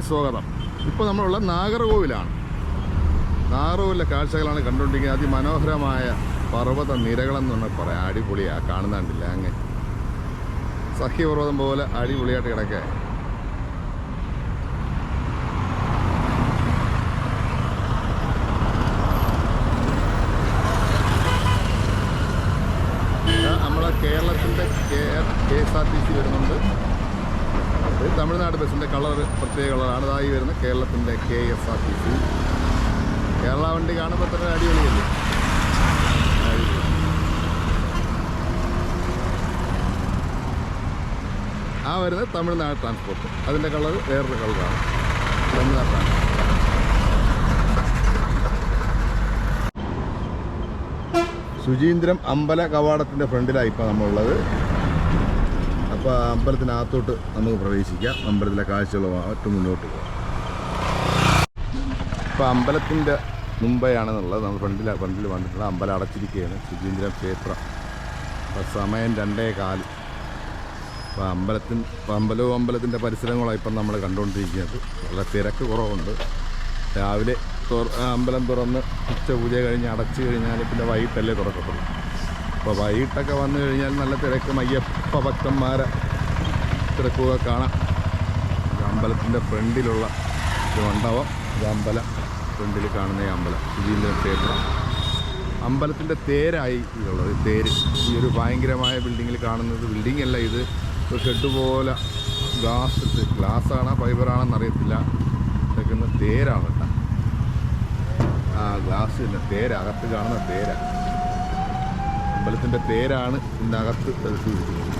സ്വാഗതം. ഇപ്പോൾ നമ്മളുള്ള നാഗർകോവിലാണ്. നാഗർകോവിലെ കാഴ്ചകളാണ് കണ്ടുകൊണ്ടിരിക്കുന്നത്. അതിമനോഹരമായ പർവ്വത നിരകളെന്ന് പറഞ്ഞാൽ പറയാം. അടിപൊളിയാണ്. കാണുന്നുണ്ടില്ല അങ്ങ് സഖ്യപർവ്വതം പോലെ അടിപൊളിയായിട്ട് കിടക്കുക. നമ്മളെ കേരളത്തിൻ്റെ KSRTC വരുന്നുണ്ട്. തമിഴ്നാട് ബസ്സിൻ്റെ കളർ പ്രത്യേക കളറാണ്. ഇതായി വരുന്ന കേരളത്തിൻ്റെ KSRTC. കേരള വണ്ടി കാണുമ്പോൾ തന്നെ അടിപൊളിയല്ലേ. ആ വരുന്നത് തമിഴ്നാട് ട്രാൻസ്പോർട്ട്. അതിൻ്റെ കളർ വേറൊരു കളറാണ്. തമിഴ്നാട് ട്രാൻസ്പോർട്ട്. ശുചീന്ദ്രം അമ്പല കവാടത്തിൻ്റെ ഫ്രണ്ടിലാണ് ഇപ്പോൾ നമ്മളുള്ളത്. അപ്പോൾ അമ്പലത്തിനകത്തോട്ട് നമുക്ക് പ്രവേശിക്കാം. അമ്പലത്തിലെ കാഴ്ചകളുമായിട്ട് മുന്നോട്ട് പോകാം. ഇപ്പോൾ അമ്പലത്തിൻ്റെ മുംബൈയാണെന്നുള്ളത്. നമ്മൾ ഫ്രണ്ടിൽ വന്നിട്ടുള്ള അമ്പലം അടച്ചിരിക്കുകയാണ്. ശുചീന്ദ്രം ക്ഷേത്രം. അപ്പോൾ സമയം 2:15. അപ്പോൾ അമ്പലവും അമ്പലത്തിൻ്റെ പരിസരങ്ങളാണ് ഇപ്പം നമ്മൾ കണ്ടുകൊണ്ടിരിക്കുന്നത്. വളരെ തിരക്ക് കുറവുണ്ട്. രാവിലെ അമ്പലം തുറന്ന് ഉച്ചപൂജ കഴിഞ്ഞ് അടച്ചു കഴിഞ്ഞാൽ പിന്നെ വൈകിട്ടല്ലേ തുറക്കത്തുള്ളൂ. അപ്പോൾ വൈകിട്ടൊക്കെ വന്നു കഴിഞ്ഞാൽ നല്ല തിരക്കും അയ്യപ്പ ഭക്തന്മാരെ തിരക്കൊക്കെ കാണാം. അമ്പലത്തിൻ്റെ ഫ്രണ്ടിലുള്ള ഒരു മണ്ഡപം. ഇത് അമ്പലം ഫ്രണ്ടിൽ കാണുന്ന ഈ അമ്പലം ശുചീന്ദ്ര ക്ഷേത്രം. അമ്പലത്തിൻ്റെ തേരായി ഇതുള്ളത്. തേര് ഈ ഒരു ഭയങ്കരമായ ബിൽഡിങ്ങിൽ കാണുന്നത്. ബിൽഡിംഗ് അല്ല, ഇത് ഒരു ഷെഡ് പോലെ ഗ്ലാസ്സാണോ ഫൈബറാണെന്ന് അറിയത്തില്ല. ഇതൊക്കെ തേരാണ് കേട്ടോ. ഗ്ലാസ് ഇല്ല, തേര. അകത്ത് കാണുന്ന തേര. അമ്പലത്തിൻ്റെ തേരാണ് ഇതിനകത്ത് സൂക്ഷിക്കുന്നത്.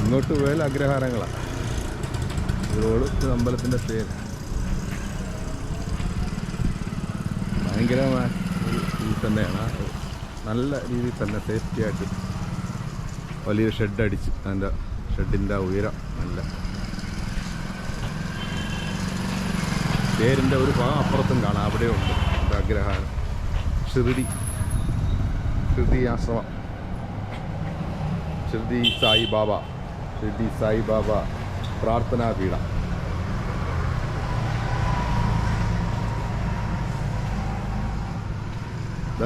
ഇങ്ങോട്ട് പോയാൽ അഗ്രഹാരങ്ങളാണ്. റോഡ് അമ്പലത്തിൻ്റെ തേര്. ഭയങ്കരമായ ഒരു രീതി തന്നെയാണ്. നല്ല രീതിയിൽ തന്നെ സേഫ്റ്റിയായിട്ട് വലിയ ഷെഡ് അടിച്ച് അതിൻ്റെ ഷെഡിൻ്റെ ഉയരം നല്ല. തേരിൻ്റെ ഒരു ഭാഗം അപ്പുറത്തും കാണാം. അവിടെയുണ്ട് അഗ്രഹാരം. ഷിർഡി ആശ്രമം. ഷിർഡി സായിബാബ പ്രാർത്ഥനാ പീഠം.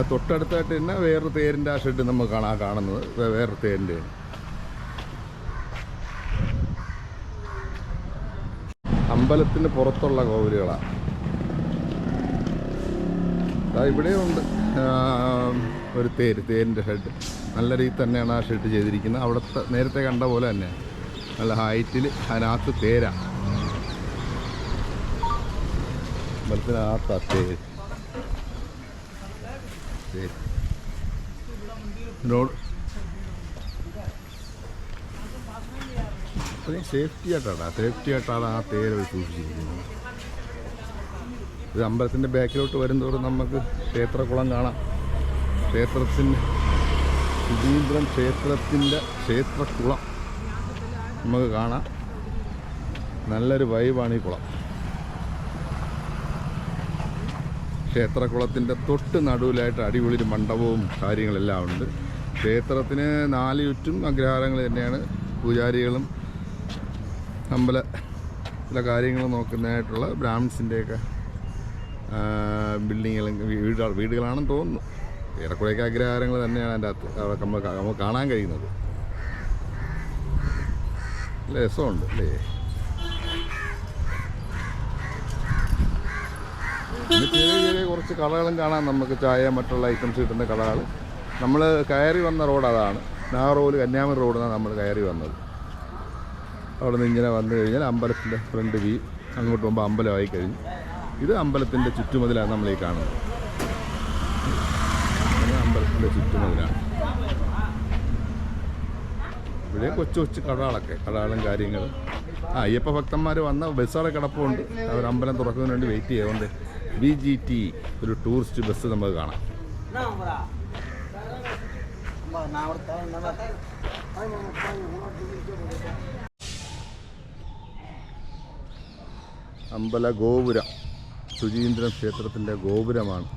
തൊട്ടടുത്തായിട്ട് തന്നെ വേറൊരു തേരിൻ്റെ ആ ഷെഡ് നമുക്ക് കാണുന്നത്. വേറൊരു തേരിൻ്റെ അമ്പലത്തിന് പുറത്തുള്ള കോവിലുകളാണ്. ഇവിടെയുണ്ട് ഒരു തേരിൻ്റെ ഷെഡ്. നല്ല രീതിയിൽ തന്നെയാണ് ആ ഷെഡ് ചെയ്തിരിക്കുന്നത്. അവിടുത്തെ നേരത്തെ കണ്ട പോലെ തന്നെ നല്ല ഹൈറ്റിൽ അതിനകത്ത് തേരാ. അമ്പലത്തിനകത്താ തേര്. റോഡ് സേഫ്റ്റി ആയിട്ടാണ് ആ തേര് സൂക്ഷിച്ചിരിക്കുന്നത്. ഇത് അമ്പലത്തിൻ്റെ ബാക്കിലോട്ട് വരുന്നതോടെ നമുക്ക് ക്ഷേത്രക്കുളം കാണാം. ശുചീന്ദ്രം ക്ഷേത്രത്തിൻ്റെ ക്ഷേത്രക്കുളം നമുക്ക് കാണാം. നല്ലൊരു വൈബാണ് ഈ കുളം. ക്ഷേത്രക്കുളത്തിൻ്റെ തൊട്ട് നടുവിലായിട്ട് അടിപൊളി മണ്ഡപവും കാര്യങ്ങളെല്ലാം ഉണ്ട്. ക്ഷേത്രത്തിന് 4 ചുറ്റും അഗ്രഹാരങ്ങൾ തന്നെയാണ്. പൂജാരികളും അമ്പലത്തിലെ കാര്യങ്ങൾ നോക്കുന്നതായിട്ടുള്ള ബ്രാഹ്മിൻസിൻ്റെയൊക്കെ വീടുകളാണെന്ന് തോന്നുന്നു. ഏറെക്കുറെയൊക്കെ അഗ്രഹാരങ്ങൾ തന്നെയാണ് അതിൻ്റെ അകത്ത് നമുക്ക് കാണാൻ കഴിയുന്നത്. നല്ല രസമുണ്ട് അല്ലേ. പിന്നെ ചെറിയ കുറച്ച് കടകളും കാണാം നമുക്ക്. ചായ മറ്റുള്ള ഐറ്റംസ് കിട്ടുന്ന കടകൾ. നമ്മൾ കയറി വന്ന റോഡ് അതാണ്. നാഗർകോവിൽ കന്യാകുമാരി റോഡിലാണ് നമ്മൾ കയറി വന്നത്. അവിടെ നിന്ന് ഇങ്ങനെ വന്നു കഴിഞ്ഞാൽ അമ്പലത്തിൻ്റെ ഫ്രണ്ട് വ്യൂ. അങ്ങോട്ട് പോകുമ്പോൾ അമ്പലമായി കഴിഞ്ഞു. ഇത് അമ്പലത്തിൻ്റെ ചുറ്റുമതിലാണ് നമ്മളീ കാണുന്നത്. അമ്പലത്തിൻ്റെ ചുറ്റുമതിലാണ്. ഇവിടെ കൊച്ചു കടകളും കാര്യങ്ങളും. അയ്യപ്പ ഭക്തന്മാർ വന്ന ബസ്സുകളെ കിടപ്പുണ്ട്. അവർ അമ്പലം തുറക്കുന്നതിന് വേണ്ടി വെയിറ്റ് ചെയ്യുന്നുണ്ട്. VGT ഒരു ടൂറിസ്റ്റ് ബസ് നമുക്ക് കാണാം. അമ്പല ഗോപുരം. ശുചീന്ദ്രം ക്ഷേത്രത്തിൻ്റെ ഗോപുരമാണ്.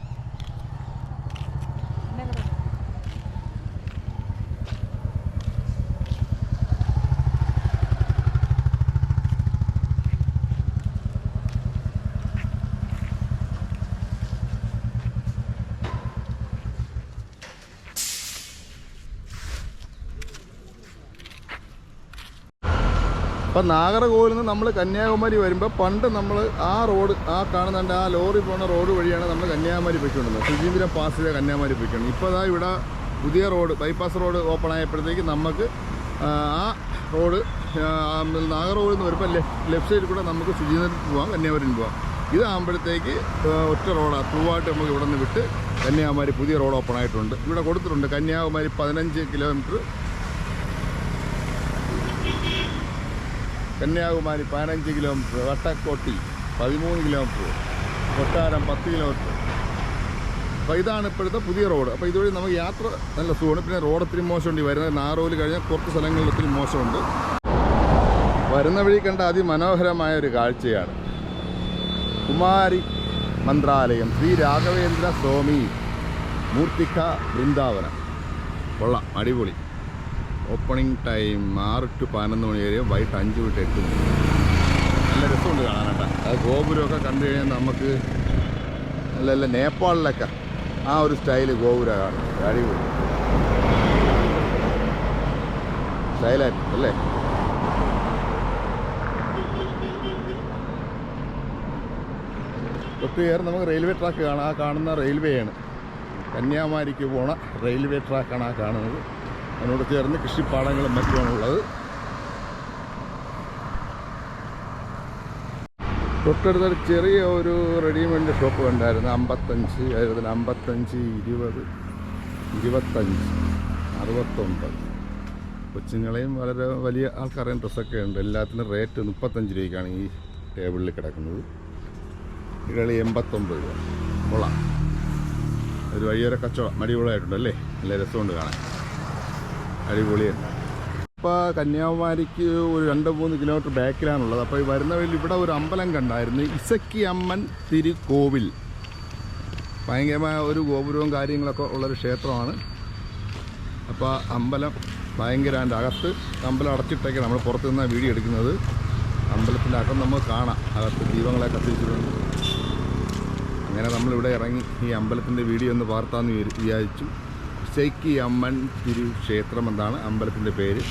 അപ്പം നാഗർകോവിലിൽ നിന്ന് നമ്മൾ കന്യാകുമാരി വരുമ്പോൾ പണ്ട് നമ്മൾ ആ റോഡ് ആ കാണുന്നുണ്ട് ആ ലോറി പോകുന്ന റോഡ് വഴിയാണ് നമ്മൾ കന്യാകുമാരി പോയിക്കൊണ്ടിരുന്നത്. ശുചീന്ദ്രം പാസ് ചെയ്ത് കന്യാകുമാരി പോയിക്കൊണ്ടിരുന്നത്. ഇപ്പോൾ അതാ ഇവിടെ പുതിയ റോഡ് ബൈപ്പാസ് റോഡ് ഓപ്പൺ ആയപ്പോഴത്തേക്ക് നമുക്ക് ആ റോഡ് നാഗർകോവിലിൽ നിന്ന് വരുമ്പോൾ ലെഫ്റ്റ് സൈഡിൽ കൂടെ നമുക്ക് ശുചീന്ദ്രത്തിൽ പോകാം, കന്യാകുമാരിയിൽ പോകാം. ഇതാകുമ്പോഴത്തേക്ക് ഒറ്റ റോഡാണ്. ത്രൂ ആയിട്ട് നമുക്ക് ഇവിടെ നിന്ന് വിട്ട് കന്യാകുമാരി പുതിയ റോഡ് ഓപ്പൺ ആയിട്ടുണ്ട്. ഇവിടെ കൊടുത്തിട്ടുണ്ട് Kanyakumari 15 kilometre, Kanyakumari 15 kilometre, Vattakottai 13 kilometre, Kottaram 10 kilometre. അപ്പോൾ ഇതാണ് ഇപ്പോഴത്തെ പുതിയ റോഡ്. അപ്പോൾ ഇതുവഴി നമുക്ക് യാത്ര നല്ല സുഖമാണ്. പിന്നെ റോഡ് ഒത്തിരി മോശമുണ്ട്. വരുന്നത് നാഗർകോവിൽ കഴിഞ്ഞാൽ കുറച്ച് സ്ഥലങ്ങളിൽ ഒത്തിരി മോശമുണ്ട്. വരുന്ന വഴി കണ്ട അതിമനോഹരമായ ഒരു കാഴ്ചയാണ് കുമാരി മന്ത്രാലയം, ശ്രീ രാഘവേന്ദ്ര സ്വാമി മൂർത്തിക വൃന്ദാവനം. കൊള്ളാം, അടിപൊളി. ഓപ്പണിംഗ് ടൈം 6 to 11 മണി വരെ, വൈകിട്ട് 5 to 8 മണി. നല്ല രസമുണ്ട് കാണാനായിട്ട്. അത് ഗോപുരമൊക്കെ കണ്ടു കഴിഞ്ഞാൽ നമുക്ക് നല്ല നേപ്പാളിലൊക്കെ ആ ഒരു സ്റ്റൈല് ഗോപുരം കാണും. അടിപൊളി സ്റ്റൈലായിട്ട് അല്ലേ. തൊട്ട് കയറി നമുക്ക് റെയിൽവേ ട്രാക്ക് കാണാം. ആ കാണുന്ന റെയിൽവേയാണ്, കന്യാകുമാരിക്ക് പോണ റെയിൽവേ ട്രാക്കാണ് ആ കാണുന്നത്. അതിനോട് ചേർന്ന് കൃഷിപ്പാടങ്ങളും മറ്റുമാണുള്ളത്. തൊട്ടടുത്തൊരു ചെറിയ ഒരു റെഡിമെയ്ഡ് ഷോപ്പ് കണ്ടായിരുന്നു. 55, 55, 20, 25, 69. കൊച്ചുങ്ങളെയും വളരെ വലിയ ആൾക്കാരെയും ഡ്രസ്സൊക്കെ ഉണ്ട്. എല്ലാത്തിനും റേറ്റ് 35 രൂപയ്ക്കാണ് ഈ ടേബിളിൽ കിടക്കുന്നത്. ഇടളി 89 രൂപ. കൊള്ളാം. ഒരു വഴിയോര കച്ചവടം അടിപൊളിയായിട്ടുണ്ട് അല്ലേ. നല്ല രസമുണ്ട് കാണാൻ, അടിപൊളിയാണ്. ഇപ്പോൾ കന്യാകുമാരിക്ക് ഒരു 2-3 കിലോമീറ്റർ ബാക്കിലാണുള്ളത്. അപ്പോൾ ഈ വരുന്ന വഴിയിൽ ഇവിടെ ഒരു അമ്പലം കണ്ടായിരുന്നു, ഇസക്കി അമ്മൻ തിരുക്കോവിൽ. ഭയങ്കരമായ ഒരു ഗോപുരവും കാര്യങ്ങളൊക്കെ ഉള്ളൊരു ക്ഷേത്രമാണ്. അപ്പോൾ അമ്പലം ഭയങ്കര, അതിൻ്റെ അകത്ത് അമ്പലം അടച്ചിട്ടൊക്കെ നമ്മൾ പുറത്തു നിന്നാണ് വീഡിയോ എടുക്കുന്നത്. അമ്പലത്തിൻ്റെ അകം നമുക്ക് കാണാം, അകത്ത് ദീപങ്ങളെ കത്തിച്ചിട്ടുണ്ട്. അങ്ങനെ നമ്മളിവിടെ ഇറങ്ങി ഈ അമ്പലത്തിൻ്റെ വീഡിയോ ഒന്ന് പാർത്താന്ന് വിചാരിച്ചു. ഇസക്കി അമ്മൻ തിരു ക്ഷേത്രം എന്താണ് അമ്പലത്തിൻ്റെ പേര്.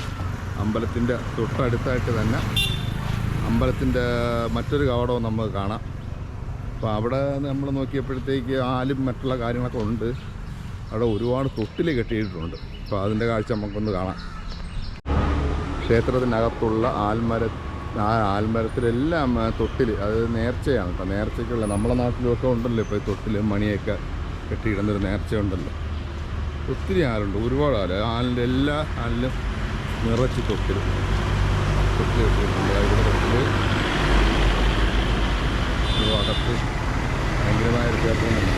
അമ്പലത്തിൻ്റെ തൊട്ടടുത്തായിട്ട് തന്നെ അമ്പലത്തിൻ്റെ മറ്റൊരു കവാടവും നമുക്ക് കാണാം. അപ്പോൾ അവിടെ നമ്മൾ നോക്കിയപ്പോഴത്തേക്ക് ആലും മറ്റുള്ള കാര്യങ്ങളൊക്കെ ഉണ്ട്. അവിടെ ഒരുപാട് തൊട്ടിൽ കെട്ടിയിട്ടുണ്ട്. അപ്പോൾ അതിൻ്റെ കാഴ്ച നമുക്കൊന്ന് കാണാം. ക്ഷേത്രത്തിനകത്തുള്ള ആൽമരത്തിലെല്ലാം തൊട്ടിൽ, അത് നേർച്ചയാണ് കേട്ടോ. നേർച്ചയ്ക്കുള്ള നമ്മളെ നാട്ടിലൊക്കെ ഉണ്ടല്ലോ ഇപ്പോൾ തൊട്ടിൽ മണിയൊക്കെ കെട്ടിയിടുന്നൊരു നേർച്ച ഉണ്ടല്ലോ. ഒത്തിരി ആലുണ്ട്, ഒരുപാട് ആലിൻ്റെ എല്ലാ ആലിലും നിറച്ച് തൊട്ടിൽ കെട്ടിയിട്ടുണ്ട്. ഇവിടെ തൊട്ടിൽ അകത്ത് ഭയങ്കരമായൊരു ക്ഷേത്രം തന്നെ.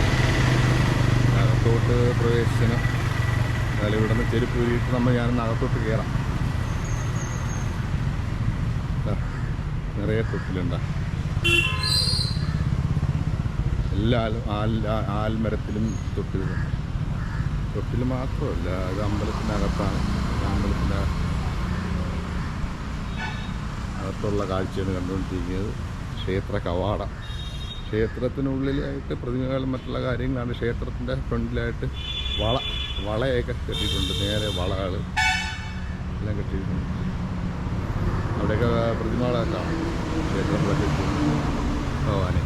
അകത്തോട്ട് പ്രവേശനം. എന്നാലും ഇവിടെ നിന്ന് ചെരുപ്പ് ഊരിയിട്ട് ഞാനൊന്ന് അകത്തോട്ട് കയറാം. നിറയെ തൊട്ടിലുണ്ട. എല്ലാ ആൽമരത്തിലും തൊട്ടിലുണ്ട്. തൊട്ടിൽ മാത്രമല്ല, അത് അമ്പലത്തിനകത്താണ്. അമ്പലത്തിൻ്റെ അകത്തുള്ള കാഴ്ചയാണ് കണ്ടുകൊണ്ടിരിക്കുന്നത്. ക്ഷേത്ര കവാടം. ക്ഷേത്രത്തിനുള്ളിലായിട്ട് പ്രതിമകളും മറ്റുള്ള കാര്യങ്ങളാണ്. ക്ഷേത്രത്തിൻ്റെ ഫ്രണ്ടിലായിട്ട് വളയൊക്കെ കെട്ടിയിട്ടുണ്ട്. നേരെ വളകൾ എല്ലാം കെട്ടിയിട്ടുണ്ട്. അവിടെയൊക്കെ പ്രതിമകളൊക്കെ കാണും. ക്ഷേത്രത്തിലൊക്കെ ഭഗവാനെ.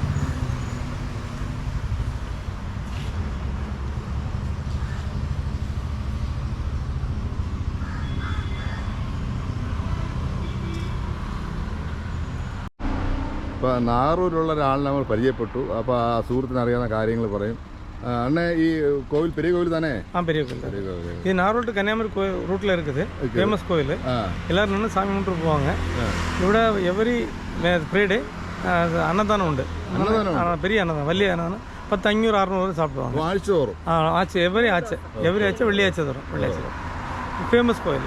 ഇപ്പോൾ നാഗൂരിലുള്ള ഒരാളിനെ നമ്മൾ പരിചയപ്പെട്ടു. അപ്പോൾ ആ സുഹൃത്തിന് അറിയാവുന്ന കാര്യങ്ങൾ പറയും. அண்ணே கோவில் பெரிய கோவில் தானே? பெரிய கோவில். இது நாகூர் டு கன்னியாகுமரி ரூட்டில் இருக்குது. ஃபேமஸ் கோவில். எல்லாரும் நின்று சாமி கும்பிட்டு போவாங்க. ഇവിടെ எவரி ஃப்ரைடே அன்னதானம் உண்டு. பெரிய அன்னதானம், വലിയ அன்னதானம். 500-600 சாப்பிடுவாங்க. ஆச்சு வரும். ஆச்சு எவரி ஆச்சு வெள்ளியாச்சு தரும். ஃபேமஸ் கோவில்.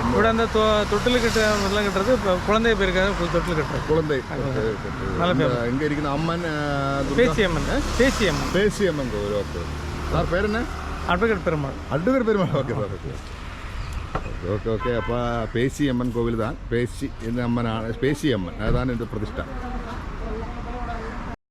ഇവിടെ എന്താ തൊട്ടിൽ എല്ലാം കിട്ടുന്നത് കുളന്തേ പേരുക്കാതെ തൊട്ടിൽ കിട്ടുന്നത്. കുളന്തേ നല്ല എங்கே ഇരിക്കുന്ന അമ്മൻ? പേശിയമ്മൻ. പേശിയമ്മൻ കോവിൽ. ഓക്കെ സാർ പേരെന്നാ? Advocate Perumal. Okay sir. Okay. അപ്പോൾ പേശിയമ്മൻ കോവിൽ താൻ. പേശി എന്ന അമ്മനാണ്. പേശിയമ്മൻ അതാണ് എൻ്റെ പ്രതിഷ്ഠ.